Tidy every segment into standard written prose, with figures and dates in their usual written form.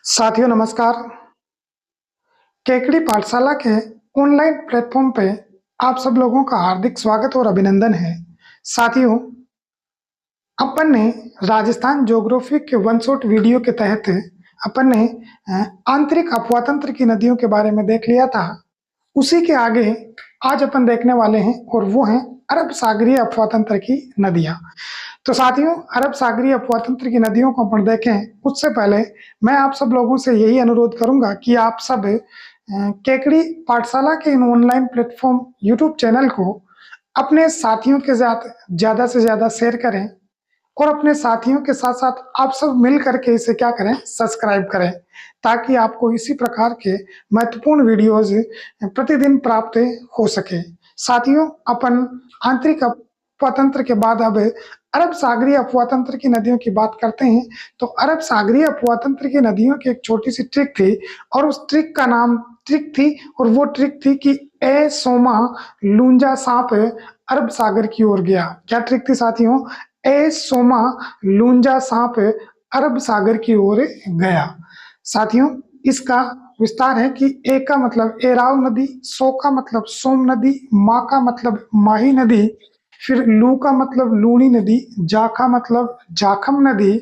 साथियों नमस्कार। केकड़ी पाठशाला के ऑनलाइन प्लेटफॉर्म पे आप सब लोगों का हार्दिक स्वागत और अभिनंदन है। साथियों, अपन ने राजस्थान ज्योग्राफी के वन शॉट वीडियो के तहत अपन ने आंतरिक अपवातंत्र की नदियों के बारे में देख लिया था। उसी के आगे आज अपन देखने वाले हैं और वो हैं अरब सागरीय अपवातंत्र की नदियां। तो साथियों, अरब सागरीय अपवातंत्र की नदियों को अपन देखें उससे पहले मैं आप सब लोगों से यही अनुरोध करूंगा कि आप सब केकड़ी पाठशाला के इन ऑनलाइन प्लेटफॉर्म यूट्यूब चैनल को अपने साथियों के साथ ज्यादा से ज्यादा शेयर करें और अपने साथियों के साथ साथ आप सब मिल करके इसे क्या करें, सब्सक्राइब करें, ताकि आपको इसी प्रकार के महत्वपूर्ण वीडियोज प्रतिदिन प्राप्त हो सके। साथियों, अपन आंतरिक अपवातंत्र के बाद अब अरब सागरीय अपवातंत्र की नदियों की बात करते हैं। तो अरब सागरीय अपवातंत्र की नदियों की एक छोटी सी ट्रिक थी और उस ट्रिक का नाम ट्रिक थी और वो ट्रिक थी कि ए सोमा लूंजा सांप अरब सागर की ओर गया। क्या ट्रिक थी साथियों? ए सोमा लूंजा सांप अरब सागर की ओर गया। साथियों, इसका विस्तार है कि ए का मतलब एराव नदी, सो का मतलब सोम नदी, मा का मतलब माही नदी, फिर लू का मतलब लूणी नदी, जा का मतलब जाखम नदी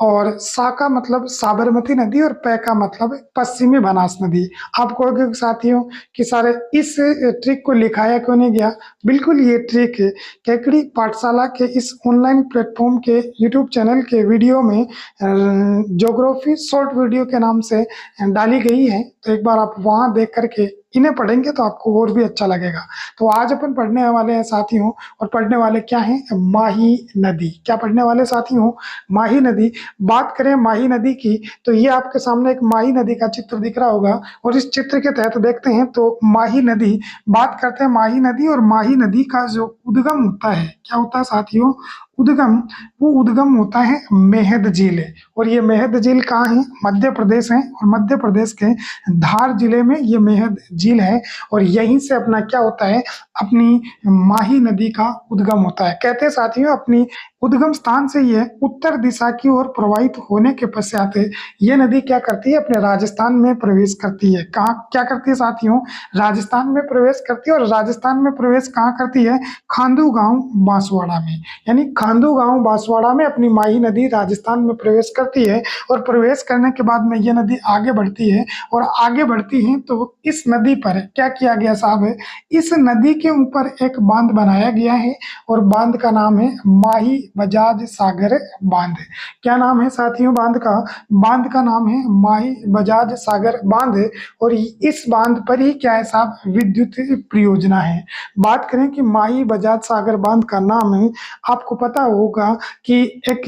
और सा का मतलब साबरमती नदी और पै का मतलब पश्चिमी बनास नदी। आप कहोगे साथियों कि सारे इस ट्रिक को लिखाया क्यों नहीं गया? बिल्कुल, ये ट्रिक केकड़ी पाठशाला के इस ऑनलाइन प्लेटफॉर्म के यूट्यूब चैनल के वीडियो में ज्योग्राफी शॉर्ट वीडियो के नाम से डाली गई है। तो एक बार आप वहां देख करके इन्हें पढ़ेंगे तो आपको और भी अच्छा लगेगा। तो आज अपन पढ़ने वाले हैं साथियों, और पढ़ने वाले क्या हैं? माही नदी। क्या पढ़ने वाले साथियों? माही नदी। बात करें माही नदी की तो ये आपके सामने एक माही नदी का चित्र दिख रहा होगा और इस चित्र के तहत देखते हैं तो माही नदी, बात करते हैं माही नदी। और माही नदी का जो उद्गम होता है, क्या होता है साथियों? उद्गम, वो उद्गम होता है मेहद झील। और ये मेहद झील कहाँ है? मध्य प्रदेश है और मध्य प्रदेश के धार जिले में ये मेहद झील है और यहीं से अपना क्या होता है, अपनी माही नदी का उद्गम होता है। कहते हैं साथियों, अपनी उद्गम स्थान से ये उत्तर दिशा की ओर प्रवाहित होने के पश्चात ये नदी क्या करती है? अपने राजस्थान में प्रवेश करती है। कहाँ क्या करती है साथियों? राजस्थान में प्रवेश करती है। और राजस्थान में प्रवेश कहाँ करती है? खांडू गांव बांसवाड़ा में। यानी खांडू गांव बांसवाड़ा में अपनी माही नदी राजस्थान में प्रवेश करती है और प्रवेश करने के बाद में ये नदी आगे बढ़ती है और आगे बढ़ती है तो इस नदी पर क्या किया गया साहब? इस नदी के ऊपर एक बांध बनाया गया है और बांध का नाम है माही बजाज सागर बांध। क्या नाम है साथियों बांध का? बांध का नाम है माही बजाज सागर बांध। और इस बांध पर ही क्या है साहब? विद्युत परियोजना है। बात करें कि माही बजाज सागर बांध का नाम है, आपको पता होगा कि एक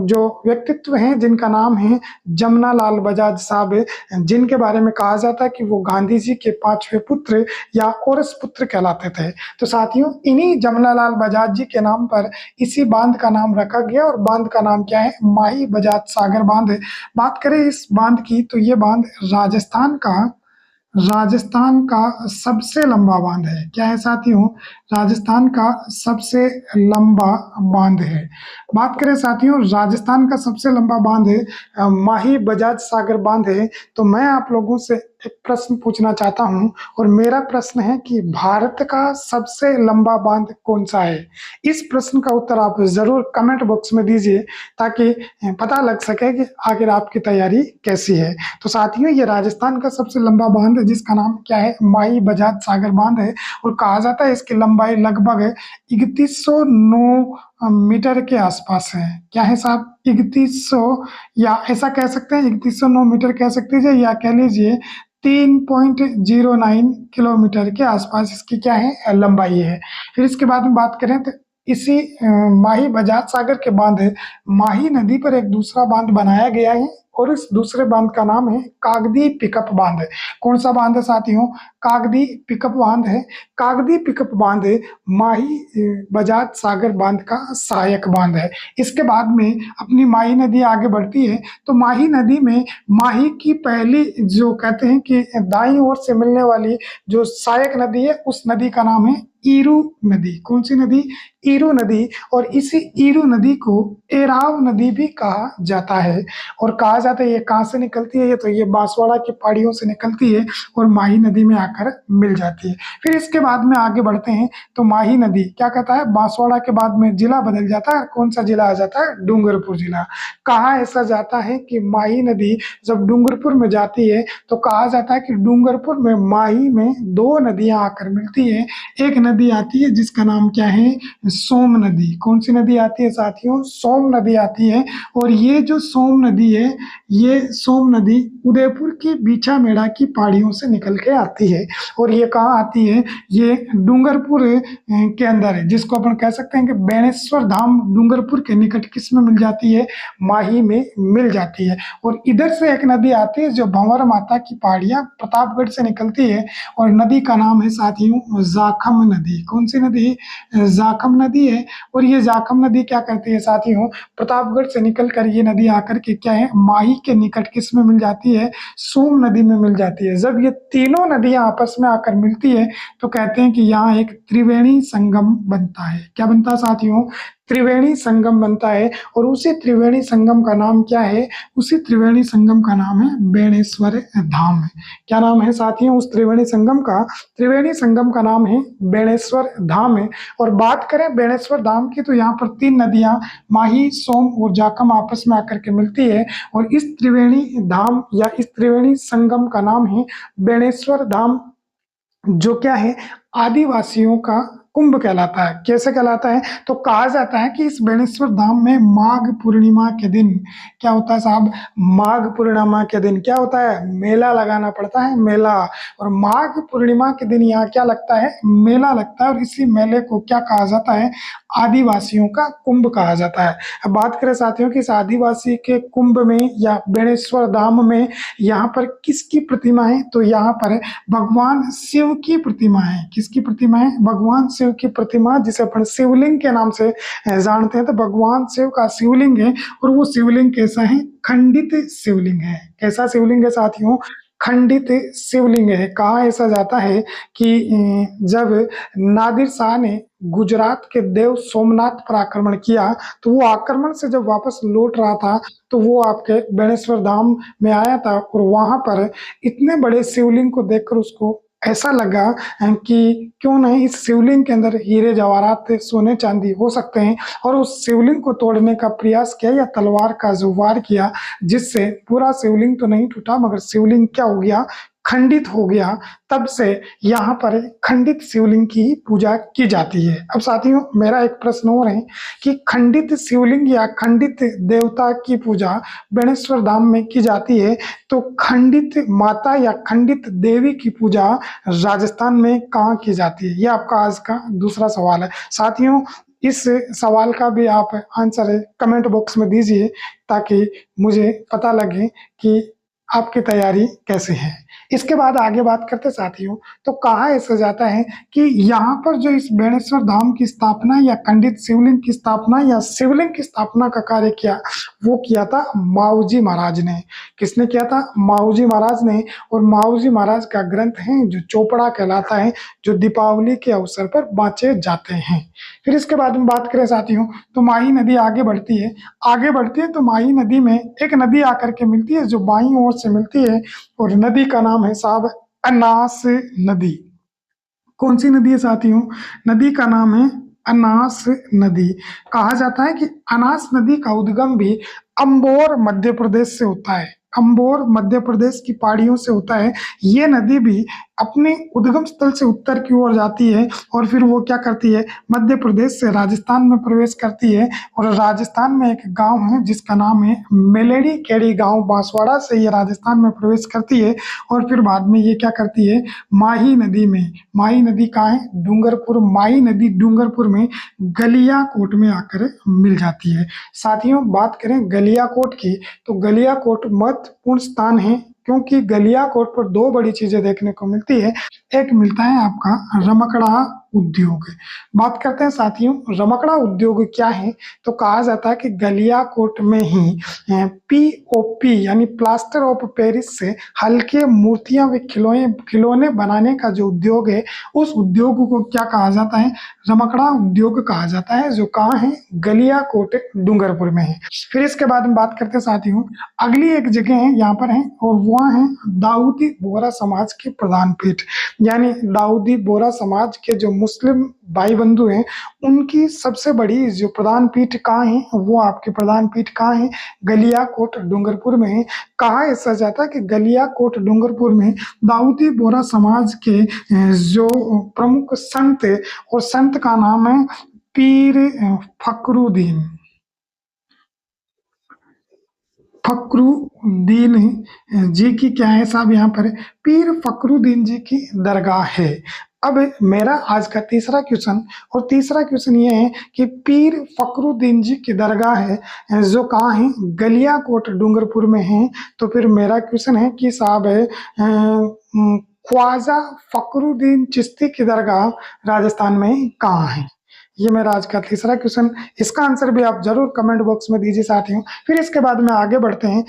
जो व्यक्तित्व हैं जिनका नाम है जमना लाल बजाज साहब, जिनके बारे में कहा जाता है कि वो गांधी जी के पांचवें पुत्र या औरस पुत्र कहलाते थे। तो साथियों, इन्हीं जमना लाल बजाज जी के नाम पर इसी बांध का नाम रखा गया और बांध का नाम क्या है? माही बजाज सागर बांध। बात करें इस बांध की तो ये बांध राजस्थान का सबसे लंबा बांध है। क्या है साथियों? राजस्थान का सबसे लंबा बांध है। बात करें साथियों, राजस्थान का सबसे लंबा बांध माही बजाज सागर बांध है। तो मैं आप लोगों से एक प्रश्न पूछना चाहता हूं और मेरा प्रश्न है कि भारत का सबसे लंबा बांध कौन सा है? इस प्रश्न का उत्तर आप जरूर कमेंट बॉक्स में दीजिए ताकि पता लग सके कि आखिर आपकी तैयारी कैसी है। तो साथियों, ये राजस्थान का सबसे लंबा बांध है जिसका नाम क्या है? माही बजाज सागर बांध है और कहा जाता है इसकी लंबाई लगभग 3109 मीटर के आसपास है। क्या है साहब? 3100, या ऐसा कह सकते हैं 3109 मीटर कह सकते हैं, या कह लीजिए 3.09 किलोमीटर के आसपास इसकी क्या है? लंबाई है। फिर इसके बाद में बात करें तो इसी माही बजाज सागर के बांध माही नदी पर एक दूसरा बांध बनाया गया है और इस दूसरे बांध का नाम है कागदी पिकअप बांध। कौन सा बांध है साथियों? कागदी पिकअप बांध है। कागदी पिकअप बांध माही बजाज सागर बांध का सहायक बांध है। इसके बाद में अपनी माही नदी आगे बढ़ती है तो माही नदी में माही की पहली जो कहते हैं कि दाईं ओर से मिलने वाली जो सहायक नदी है उस नदी का नाम है ईरू नदी। कौन सी नदी? ईरू नदी। और इसी ईरू नदी को एराव नदी भी कहा जाता है। और कहा जाता है ये कहाँ से निकलती है? तो ये बांसवाड़ा की पहाड़ियों से निकलती है और माही नदी में आकर मिल जाती है। फिर इसके बाद में आगे बढ़ते हैं तो माही नदी क्या कहता है? बांसवाड़ा के बाद में जिला बदल जाता है। कौन सा जिला आ जाता है? डूंगरपुर जिला। कहा ऐसा जाता है कि माही नदी जब डूंगरपुर में जाती है तो कहा जाता है कि डूंगरपुर में माही में दो नदियां आकर मिलती है। एक नदी आती है जिसका नाम क्या है? सोम नदी। कौन सी नदी आती है साथियों? सोम नदी आती है। और ये जो सोम नदी है, ये सोम नदी उदयपुर की बीछामेड़ा की पहाड़ियों से निकल के आती है। और ये कहाँ आती है? ये डूंगरपुर के अंदर है, जिसको अपन कह सकते हैं कि बेणेश्वर धाम डूंगरपुर के निकट किस में मिल जाती है? माही में मिल जाती है। और इधर से एक नदी आती है जो भंवर माता की पहाड़ियां प्रतापगढ़ से निकलती है और नदी का नाम है साथियों जाखम नदी। कौन सी नदी? जाखम नदी है। और ये जाखम नदी क्या करती है साथियों? प्रतापगढ़ से निकल कर ये नदी आकर के क्या है? माही के निकट किस में मिल जाती है? सोम नदी में मिल जाती है। जब ये तीनों नदियां आपस में आकर मिलती है तो कहते हैं कि यहाँ एक त्रिवेणी संगम बनता है। क्या बनता है साथियों? त्रिवेणी संगम बनता है। और उसी त्रिवेणी संगम का नाम क्या है? उसी त्रिवेणी संगम का नाम है बेणेश्वर धाम। क्या नाम है साथियों उस त्रिवेणी संगम का? त्रिवेणी संगम का नाम है बेणेश्वर धाम है। और बात करें बेणेश्वर धाम की तो यहाँ पर तीन नदियां माही, सोम और जाखम आपस में आकर के मिलती है। और इस त्रिवेणी धाम या इस त्रिवेणी संगम का नाम है बेणेश्वर धाम, जो क्या है? आदिवासियों का कुंभ कहलाता है। कैसे कहलाता है? तो कहा जाता है कि इस बेणेश्वर धाम में माघ पूर्णिमा के दिन क्या होता है साहब? माघ पूर्णिमा के दिन क्या होता है? मेला लगाना पड़ता है, मेला। और माघ पूर्णिमा के दिन यहाँ क्या लगता है? मेला लगता है। और इसी मेले को क्या कहा जाता है? आदिवासियों का कुंभ कहा जाता है। अब बात करें साथियों कि इस आदिवासी के कुंभ में या बेणेश्वर धाम में यहाँ पर किसकी प्रतिमा है? तो यहाँ पर भगवान शिव की प्रतिमा है। किसकी प्रतिमा है? भगवान शिव की प्रतिमा, जिसे अपन शिवलिंग के नाम से जानते हैं। तो भगवान शिव का शिवलिंग है। और वो शिवलिंग कैसा है? खंडित शिवलिंग है। कैसा शिवलिंग है साथियों? खंडित शिवलिंग है। कहा ऐसा जाता है कि जब नादिर शाह ने गुजरात के देव सोमनाथ पर आक्रमण किया तो वो आक्रमण से जब वापस लौट रहा था तो वो आपके बेणेश्वर धाम में आया था। और वहां पर इतने बड़े शिवलिंग को देखकर उसको ऐसा लगा कि क्यों नहीं इस शिवलिंग के अंदर हीरे जवाहरात, सोने चांदी हो सकते हैं। और उस शिवलिंग को तोड़ने का प्रयास किया या तलवार का जो वार किया, जिससे पूरा शिवलिंग तो नहीं टूटा मगर शिवलिंग क्या हो गया? खंडित हो गया। तब से यहाँ पर खंडित शिवलिंग की पूजा की जाती है। अब साथियों मेरा एक प्रश्न और है कि खंडित शिवलिंग या खंडित देवता की पूजा बेणेश्वर धाम में की जाती है, तो खंडित माता या खंडित देवी की पूजा राजस्थान में कहाँ की जाती है? ये आपका आज का दूसरा सवाल है। साथियों इस सवाल का भी आप आंसर कमेंट बॉक्स में दीजिए ताकि मुझे पता लगे कि आपकी तैयारी कैसे है। इसके बाद आगे बात करते साथियों तो कहा ऐसा जाता है कि यहाँ पर जो इस बेणेश्वर धाम की स्थापना या खंडित शिवलिंग की स्थापना या शिवलिंग की स्थापना का कार्य किया, वो किया था माऊजी महाराज ने। किसने किया था? माऊजी महाराज ने। और माऊजी महाराज का ग्रंथ है जो चोपड़ा कहलाता है, जो दीपावली के अवसर पर बांचे जाते हैं। फिर इसके बाद में बात करें साथियों तो माही नदी आगे बढ़ती है। आगे बढ़ती है तो माही नदी में एक नदी आकर के मिलती है जो बाईं ओर से मिलती है। और नदी का नाम है साहब अनास नदी। कौन सी नदी है साथियों? नदी का नाम है अनास नदी। कहा जाता है कि अनास नदी का उद्गम भी अम्बोर मध्य प्रदेश से होता है। अम्बोर मध्य प्रदेश की पहाड़ियों से होता है। ये नदी भी अपने उद्गम स्थल से उत्तर की ओर जाती है और फिर वो क्या करती है? मध्य प्रदेश से राजस्थान में प्रवेश करती है। और राजस्थान में एक गांव है जिसका नाम है मेलेडी केड़ी गांव, बांसवाड़ा से ये राजस्थान में प्रवेश करती है। और फिर बाद में ये क्या करती है? माही नदी में, माही नदी कहाँ है? डूंगरपुर। माही नदी डूंगरपुर में गलियाकोट में आकर मिल जाती है। साथियों बात करें गलियाकोट की तो गलियाकोट महत्वपूर्ण स्थान है क्योंकि गलियाकोट पर दो बड़ी चीजें देखने को मिलती है। एक मिलता है आपका रमकड़ा उद्योग। बात करते हैं साथियों रमकड़ा उद्योग क्या है, तो कहा जाता है कि गलियाकोट में ही पीओपी यानी प्लास्टर ऑफ पेरिस से हल्के मूर्तियां व खिलौने खिलौने बनाने का जो उद्योग है, उस उद्योग को क्या कहा जाता है, रमकड़ा उद्योग कहा जाता है, जो कहाँ है, गलियाकोट डूंगरपुर में है। फिर इसके बाद हम बात करते हैं साथियों अगली एक जगह है यहाँ पर है, और वह है दाऊदी बोहरा समाज के प्रधान पीठ, यानी दाऊदी बोहरा समाज के जो मुस्लिम भाई बंधु हैं उनकी सबसे बड़ी जो प्रधान पीठ कहाँ है, वो आपके प्रधान पीठ कहाँ है, गलियाकोट डूंगरपुर में है। कहा ऐसा जाता है कि गलियाकोट डूंगरपुर में दाऊदी बोहरा समाज के जो प्रमुख संत है, और संत का नाम है पीर फकरुद्दीन फकरुद्दीन जी की क्या है साहब, यहाँ पर पीर फकरुद्दीन जी की दरगाह है। अब मेरा आज का तीसरा क्वेश्चन, और तीसरा क्वेश्चन ये है कि पीर फकरुद्दीन जी की दरगाह है जो कहाँ है, गलियाकोट डूंगरपुर में है। तो फिर मेरा क्वेश्चन है कि साहब है ख्वाजा फकरुद्दीन चिश्ती की दरगाह राजस्थान में कहाँ है। ये मेरा आज का तीसरा क्वेश्चन, इसका आंसर भी आप जरूर कमेंट बॉक्स में दीजिए साथियों। फिर इसके बाद में आगे बढ़ते हैं,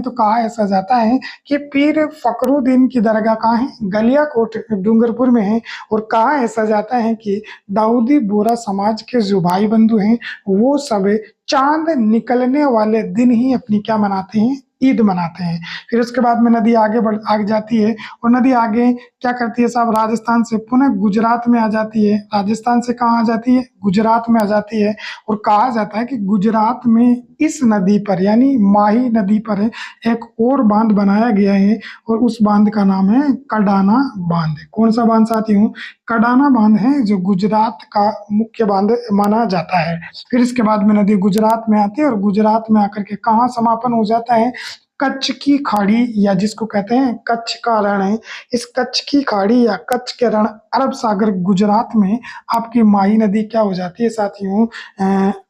तो कहा ऐसा जाता है कि पीर फकरुद्दीन की दरगाह कहाँ है, गलियाकोट डूंगरपुर में है। और कहा ऐसा जाता है कि दाऊदी बोहरा समाज के जो भाई बंधु हैं वो सब चांद निकलने वाले दिन ही अपनी क्या मनाते हैं, ईद मनाते हैं। फिर उसके बाद में नदी आगे जाती है, और नदी आगे क्या करती है साहब, राजस्थान से पुनः गुजरात में आ जाती है। राजस्थान से कहाँ आ जाती है, गुजरात में आ जाती है। और कहा जाता है कि गुजरात में इस नदी पर यानी माही नदी पर एक और बांध बनाया गया है, और उस बांध का नाम है कडाना बांध। कौन सा बांध साथियों, कडाना बांध है, जो गुजरात का मुख्य बांध माना जाता है। फिर इसके बाद में नदी गुजरात में आती है, और गुजरात में आकर के कहाँ समापन हो जाता है, कच्छ की खाड़ी, या जिसको कहते हैं कच्छ का रण है। इस कच्छ की खाड़ी या कच्छ के रण अरब सागर गुजरात में आपकी माही नदी क्या हो जाती है साथियों,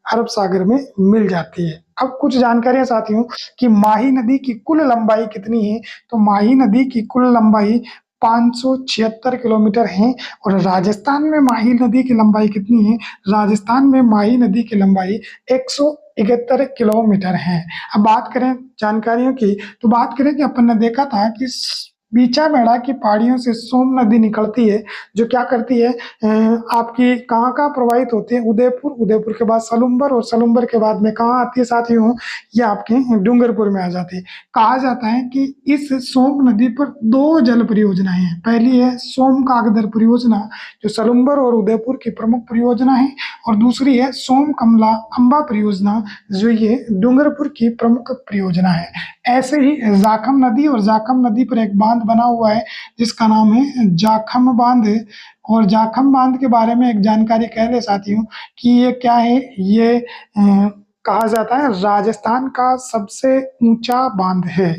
अरब सागर में मिल जाती है। अब कुछ जानकारियां साथियों कि माही नदी की कुल लंबाई कितनी है, तो माही नदी की कुल लंबाई 576 किलोमीटर है। और राजस्थान में माही नदी की लंबाई कितनी है, राजस्थान में माही नदी की लंबाई 171 किलोमीटर है। अब बात करें जानकारियों की, तो बात करें कि अपन ने देखा था कि बीचामेड़ा की पहाड़ियों से सोम नदी निकलती है, जो क्या करती है आपकी कहाँ प्रवाहित होती है, उदयपुर, उदयपुर के बाद सलुम्बर, और सलुम्बर के बाद में कहाँ आती है साथियों, ये आपके डूंगरपुर में आ जाती है। कहा जाता है कि इस सोम नदी पर दो जल परियोजनाएं हैं। पहली है सोम कागदर परियोजना, जो सलुम्बर और उदयपुर की प्रमुख परियोजना है, और दूसरी है सोम कमला अम्बा परियोजना, जो ये डूंगरपुर की प्रमुख परियोजना है। ऐसे ही जाखम नदी, और जाखम नदी पर एक बांध बना हुआ है जिसका नाम है जाखम बांध। और जाखम बांध के बारे में एक जानकारी कह दे साथियों कि ये क्या है, ये कहा जाता है राजस्थान का सबसे ऊंचा बांध है,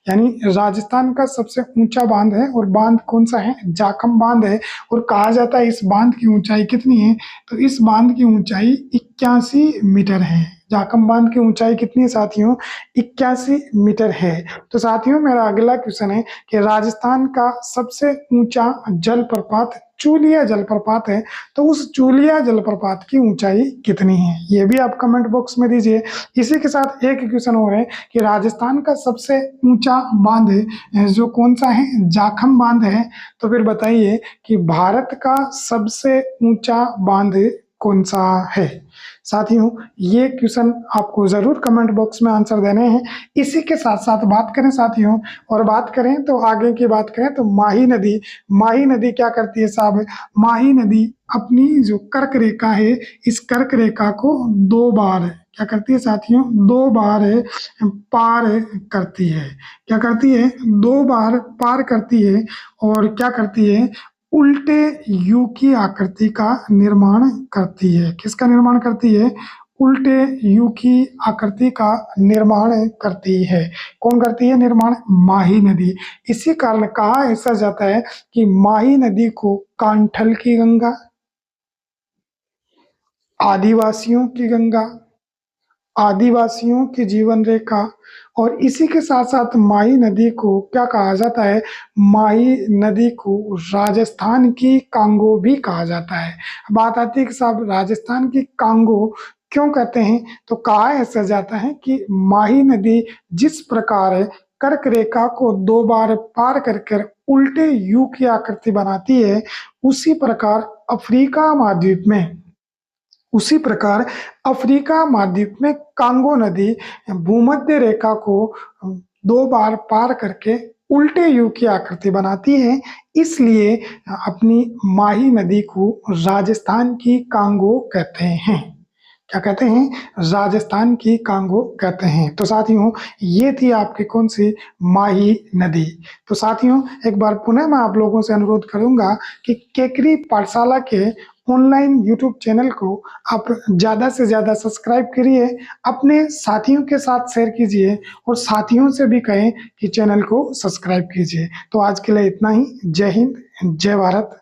यानी राजस्थान का सबसे ऊंचा बांध है। और बांध कौन सा है, जाखम बांध है। और कहा जाता है इस बांध की ऊंचाई कितनी है, तो इस बांध की ऊंचाई 81 मीटर है। जाखम बांध की ऊंचाई कितनी है साथियों, 81 मीटर है। तो साथियों मेरा अगला क्वेश्चन है कि राजस्थान का सबसे ऊंचा जलप्रपात चूलिया जलप्रपात है, तो उस चूलिया जलप्रपात की ऊंचाई कितनी है, ये भी आप कमेंट बॉक्स में दीजिए। इसी के साथ एक क्वेश्चन और है कि राजस्थान का सबसे ऊंचा बांध जो कौन सा है, जाखम बांध है। तो फिर बताइए कि भारत का सबसे ऊंचा बांध कौन सा है। साथियों ये क्वेश्चन आपको जरूर कमेंट बॉक्स में आंसर देने हैं। इसी के साथ साथ बात करें साथियों, और बात करें तो आगे की बात करें तो माही नदी क्या करती है साहब, माही नदी अपनी जो कर्क रेखा है, इस कर्क रेखा को दो बार क्या करती है साथियों, दो बार पार करती है। क्या करती है, दो बार पार करती है। और क्या करती है, उल्टे यू की आकृति का निर्माण करती है। किसका निर्माण करती है, उल्टे यू की आकृति का निर्माण करती है। कौन करती है निर्माण, माही नदी। इसी कारण कहा ऐसा जाता है कि माही नदी को कांठल की गंगा, आदिवासियों की गंगा, आदिवासियों की जीवन रेखा, और इसी के साथ-साथ माही नदी को क्या कहा जाता है? माही नदी को राजस्थान की कांगो भी कहा जाता है। बात आती है कि साहब राजस्थान की कांगो क्यों कहते हैं? तो कहा ऐसा जाता है कि माही नदी जिस प्रकार कर्क रेखा को 2 बार पार कर कर उल्टे यू की आकृति बनाती है, उसी प्रकार अफ्रीका महाद्वीप में कांगो नदी भूमध्य रेखा को 2 बार पार करके उल्टे यू की आकृति बनाती है, इसलिए अपनी माही नदी को राजस्थान की कांगो कहते हैं। क्या कहते हैं? राजस्थान की कांगो कहते हैं। तो साथियों, ये थी आपकी कौन-सी? माही नदी। तो साथियों, एक बार पुनः मैं आप लोगों से अनुरोध करूँगा कि केकरी पाठशाला के ऑनलाइन यूट्यूब चैनल को आप ज़्यादा से ज़्यादा सब्सक्राइब करिए, अपने साथियों के साथ शेयर कीजिए और साथियों से भी कहें कि चैनल को सब्सक्राइब कीजिए। तो आज के लिए इतना ही। जय हिंद, जय भारत।